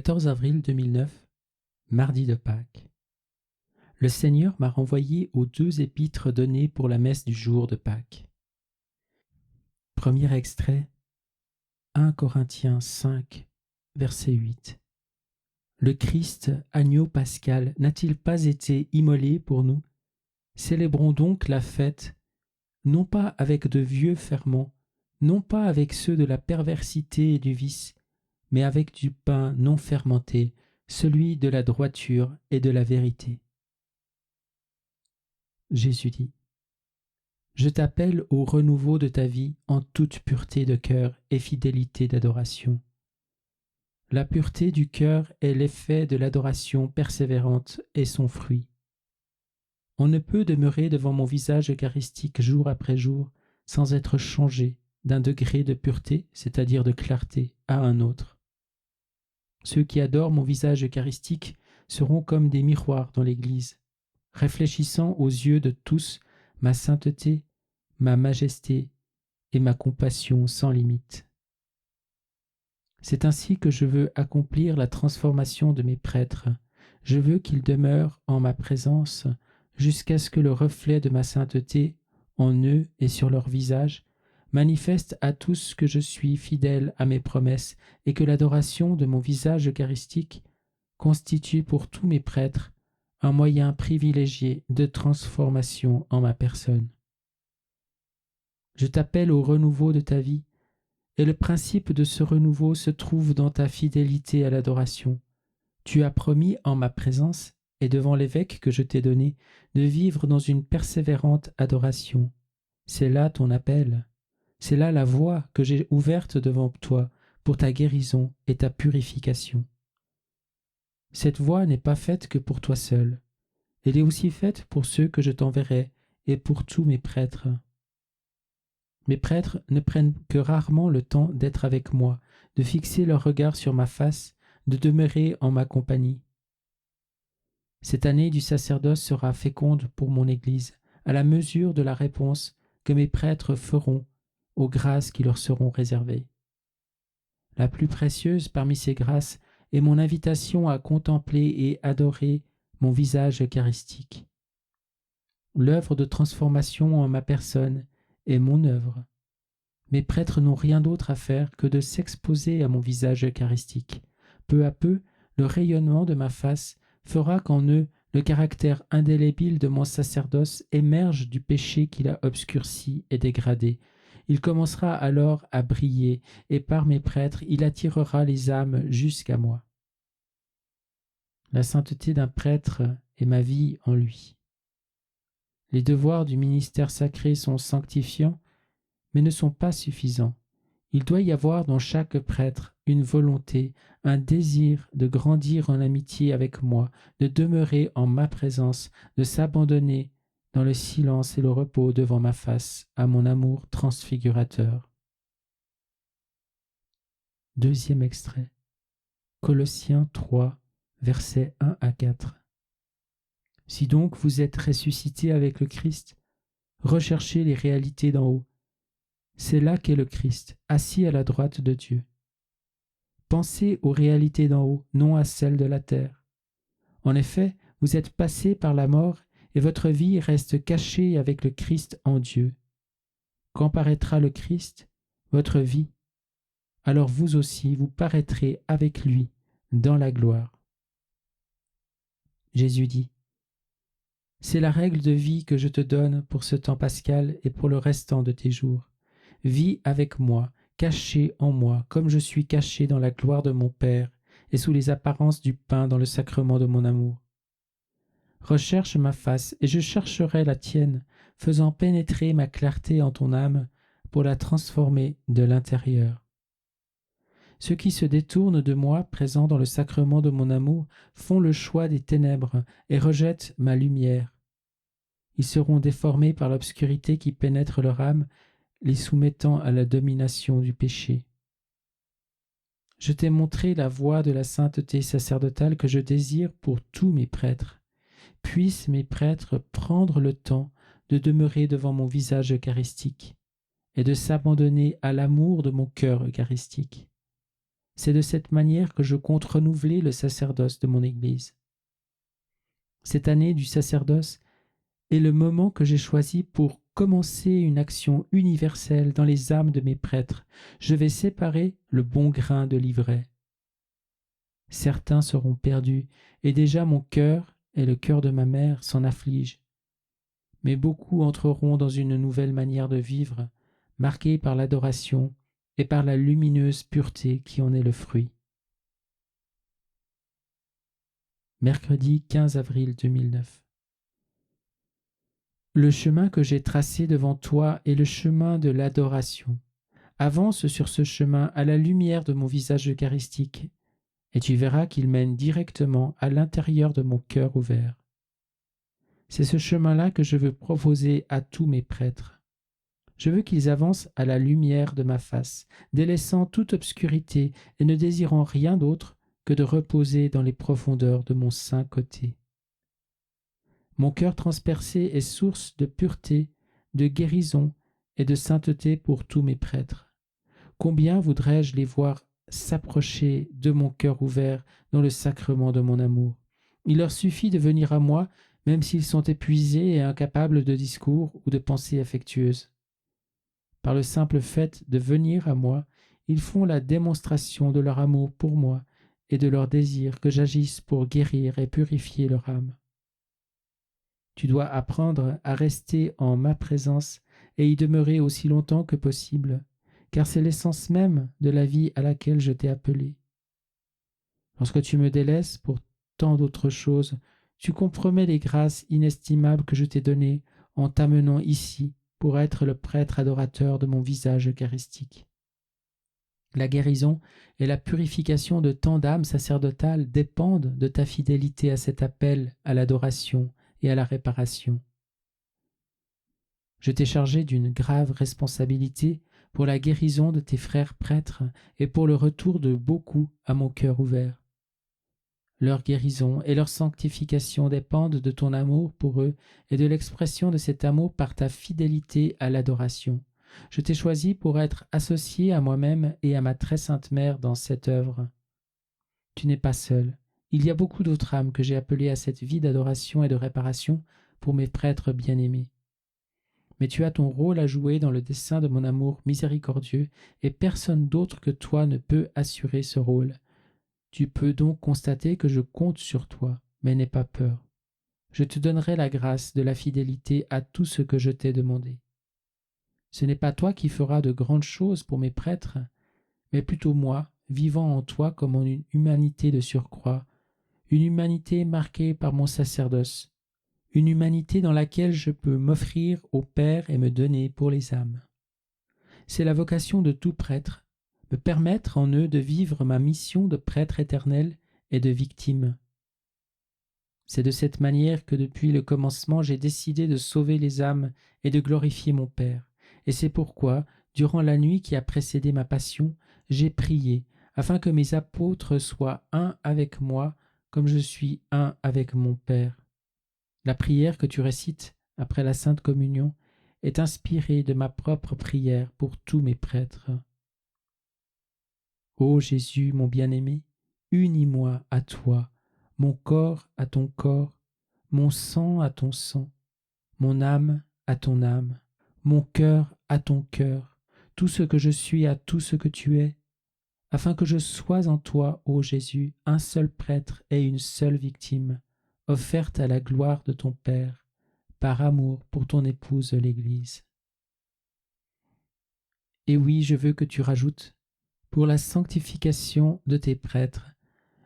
14 avril 2009, mardi de Pâques. Le Seigneur m'a renvoyé aux 2 épîtres données pour la messe du jour de Pâques. Premier extrait, 1 Corinthiens 5, verset 8. Le Christ, agneau pascal, n'a-t-il pas été immolé pour nous? Célébrons donc la fête, non pas avec de vieux ferments, non pas avec ceux de la perversité et du vice, mais avec du pain non fermenté, celui de la droiture et de la vérité. Jésus dit: Je t'appelle au renouveau de ta vie en toute pureté de cœur et fidélité d'adoration. La pureté du cœur est l'effet de l'adoration persévérante et son fruit. On ne peut demeurer devant mon visage eucharistique jour après jour sans être changé d'un degré de pureté, c'est-à-dire de clarté, à un autre. Ceux qui adorent mon visage eucharistique seront comme des miroirs dans l'Église, réfléchissant aux yeux de tous ma sainteté, ma majesté et ma compassion sans limite. C'est ainsi que je veux accomplir la transformation de mes prêtres. Je veux qu'ils demeurent en ma présence jusqu'à ce que le reflet de ma sainteté, en eux et sur leur visage, manifeste à tous que je suis fidèle à mes promesses et que l'adoration de mon visage eucharistique constitue pour tous mes prêtres un moyen privilégié de transformation en ma personne. Je t'appelle au renouveau de ta vie, et le principe de ce renouveau se trouve dans ta fidélité à l'adoration. Tu as promis en ma présence et devant l'évêque que je t'ai donné de vivre dans une persévérante adoration. C'est là ton appel. C'est là la voie que j'ai ouverte devant toi pour ta guérison et ta purification. Cette voie n'est pas faite que pour toi seul. Elle est aussi faite pour ceux que je t'enverrai et pour tous mes prêtres. Mes prêtres ne prennent que rarement le temps d'être avec moi, de fixer leur regard sur ma face, de demeurer en ma compagnie. Cette année du sacerdoce sera féconde pour mon Église, à la mesure de la réponse que mes prêtres feront aux grâces qui leur seront réservées. La plus précieuse parmi ces grâces est mon invitation à contempler et adorer mon visage eucharistique. L'œuvre de transformation en ma personne est mon œuvre. Mes prêtres n'ont rien d'autre à faire que de s'exposer à mon visage eucharistique. Peu à peu, le rayonnement de ma face fera qu'en eux, le caractère indélébile de mon sacerdoce émerge du péché qui l'a obscurci et dégradé. Il commencera alors à briller, et par mes prêtres, il attirera les âmes jusqu'à moi. La sainteté d'un prêtre est ma vie en lui. Les devoirs du ministère sacré sont sanctifiants, mais ne sont pas suffisants. Il doit y avoir dans chaque prêtre une volonté, un désir de grandir en amitié avec moi, de demeurer en ma présence, de s'abandonner dans le silence et le repos devant ma face à mon amour transfigurateur. Deuxième extrait, Colossiens 3, versets 1 à 4. Si donc vous êtes ressuscités avec le Christ, recherchez les réalités d'en haut. C'est là qu'est le Christ, assis à la droite de Dieu. Pensez aux réalités d'en haut, non à celles de la terre. En effet, vous êtes passés par la mort et votre vie reste cachée avec le Christ en Dieu. Quand paraîtra le Christ, votre vie, alors vous aussi vous paraîtrez avec lui dans la gloire. Jésus dit: C'est la règle de vie que je te donne pour ce temps pascal et pour le restant de tes jours. Vis avec moi, caché en moi, comme je suis caché dans la gloire de mon Père et sous les apparences du pain dans le sacrement de mon amour. Recherche ma face et je chercherai la tienne, faisant pénétrer ma clarté en ton âme pour la transformer de l'intérieur. Ceux qui se détournent de moi, présents dans le sacrement de mon amour, font le choix des ténèbres et rejettent ma lumière. Ils seront déformés par l'obscurité qui pénètre leur âme, les soumettant à la domination du péché. Je t'ai montré la voie de la sainteté sacerdotale que je désire pour tous mes prêtres. Puissent mes prêtres prendre le temps de demeurer devant mon visage eucharistique et de s'abandonner à l'amour de mon cœur eucharistique. C'est de cette manière que je compte renouveler le sacerdoce de mon Église. Cette année du sacerdoce est le moment que j'ai choisi pour commencer une action universelle dans les âmes de mes prêtres. Je vais séparer le bon grain de l'ivraie. Certains seront perdus, et déjà mon cœur et le cœur de ma mère s'en affligent. Mais beaucoup entreront dans une nouvelle manière de vivre, marquée par l'adoration et par la lumineuse pureté qui en est le fruit. Mercredi 15 avril 2009. Le chemin que j'ai tracé devant toi est le chemin de l'adoration. Avance sur ce chemin à la lumière de mon visage eucharistique, et tu verras qu'il mène directement à l'intérieur de mon cœur ouvert. C'est ce chemin-là que je veux proposer à tous mes prêtres. Je veux qu'ils avancent à la lumière de ma face, délaissant toute obscurité et ne désirant rien d'autre que de reposer dans les profondeurs de mon saint côté. Mon cœur transpercé est source de pureté, de guérison et de sainteté pour tous mes prêtres. Combien voudrais-je les voir s'approcher de mon cœur ouvert dans le sacrement de mon amour. Il leur suffit de venir à moi, même s'ils sont épuisés et incapables de discours ou de pensées affectueuses. Par le simple fait de venir à moi, ils font la démonstration de leur amour pour moi et de leur désir que j'agisse pour guérir et purifier leur âme. Tu dois apprendre à rester en ma présence et y demeurer aussi longtemps que possible, car c'est l'essence même de la vie à laquelle je t'ai appelé. Lorsque tu me délaisses pour tant d'autres choses, tu compromets les grâces inestimables que je t'ai données en t'amenant ici pour être le prêtre adorateur de mon visage eucharistique. La guérison et la purification de tant d'âmes sacerdotales dépendent de ta fidélité à cet appel à l'adoration et à la réparation. Je t'ai chargé d'une grave responsabilité pour la guérison de tes frères prêtres et pour le retour de beaucoup à mon cœur ouvert. Leur guérison et leur sanctification dépendent de ton amour pour eux et de l'expression de cet amour par ta fidélité à l'adoration. Je t'ai choisi pour être associé à moi-même et à ma très sainte mère dans cette œuvre. Tu n'es pas seul. Il y a beaucoup d'autres âmes que j'ai appelées à cette vie d'adoration et de réparation pour mes prêtres bien-aimés. Mais tu as ton rôle à jouer dans le dessein de mon amour miséricordieux et personne d'autre que toi ne peut assurer ce rôle. Tu peux donc constater que je compte sur toi, mais n'aie pas peur. Je te donnerai la grâce de la fidélité à tout ce que je t'ai demandé. Ce n'est pas toi qui feras de grandes choses pour mes prêtres, mais plutôt moi, vivant en toi comme en une humanité de surcroît, une humanité marquée par mon sacerdoce, une humanité dans laquelle je peux m'offrir au Père et me donner pour les âmes. C'est la vocation de tout prêtre, me permettre en eux de vivre ma mission de prêtre éternel et de victime. C'est de cette manière que depuis le commencement j'ai décidé de sauver les âmes et de glorifier mon Père, et c'est pourquoi, durant la nuit qui a précédé ma passion, j'ai prié, afin que mes apôtres soient un avec moi, comme je suis un avec mon Père. La prière que tu récites après la Sainte Communion est inspirée de ma propre prière pour tous mes prêtres. Ô Jésus, mon bien-aimé, unis-moi à toi, mon corps à ton corps, mon sang à ton sang, mon âme à ton âme, mon cœur à ton cœur, tout ce que je suis à tout ce que tu es, afin que je sois en toi, ô Jésus, un seul prêtre et une seule victime, offerte à la gloire de ton Père, par amour pour ton épouse l'Église. Et oui, je veux que tu rajoutes, pour la sanctification de tes prêtres,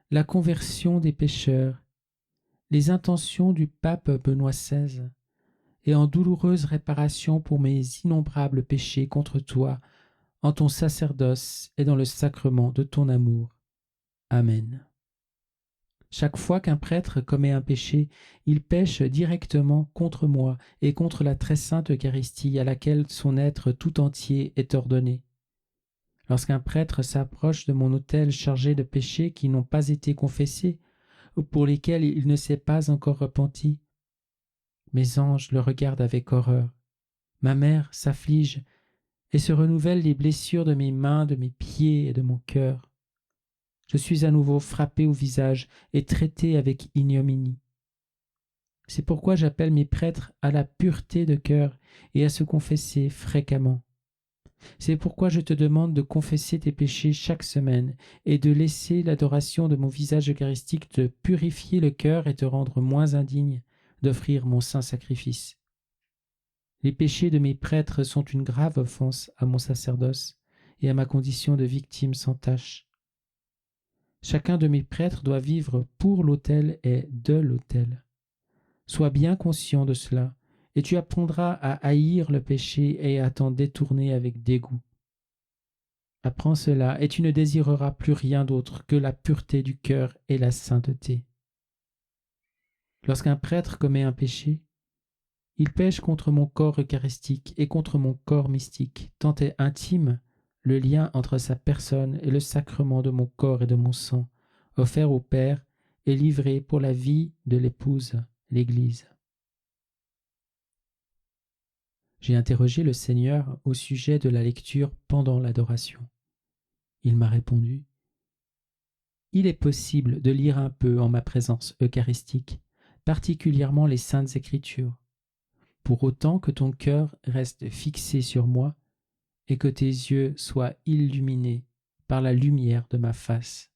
la conversion des pécheurs, les intentions du pape Benoît XVI, et en douloureuse réparation pour mes innombrables péchés contre toi, en ton sacerdoce et dans le sacrement de ton amour. Amen. Chaque fois qu'un prêtre commet un péché, il pêche directement contre moi et contre la très sainte Eucharistie à laquelle son être tout entier est ordonné. Lorsqu'un prêtre s'approche de mon autel chargé de péchés qui n'ont pas été confessés ou pour lesquels il ne s'est pas encore repenti, mes anges le regardent avec horreur. Ma mère s'afflige et se renouvellent les blessures de mes mains, de mes pieds et de mon cœur. Je suis à nouveau frappé au visage et traité avec ignominie. C'est pourquoi j'appelle mes prêtres à la pureté de cœur et à se confesser fréquemment. C'est pourquoi je te demande de confesser tes péchés chaque semaine et de laisser l'adoration de mon visage eucharistique te purifier le cœur et te rendre moins indigne d'offrir mon saint sacrifice. Les péchés de mes prêtres sont une grave offense à mon sacerdoce et à ma condition de victime sans tache. Chacun de mes prêtres doit vivre pour l'autel et de l'autel. Sois bien conscient de cela, et tu apprendras à haïr le péché et à t'en détourner avec dégoût. Apprends cela, et tu ne désireras plus rien d'autre que la pureté du cœur et la sainteté. Lorsqu'un prêtre commet un péché, il pèche contre mon corps eucharistique et contre mon corps mystique, tant est intime le lien entre sa personne et le sacrement de mon corps et de mon sang, offert au Père et livré pour la vie de l'épouse, l'Église. J'ai interrogé le Seigneur au sujet de la lecture pendant l'adoration. Il m'a répondu: « Il est possible de lire un peu en ma présence eucharistique, particulièrement les Saintes Écritures, pour autant que ton cœur reste fixé sur moi et que tes yeux soient illuminés par la lumière de ma face. »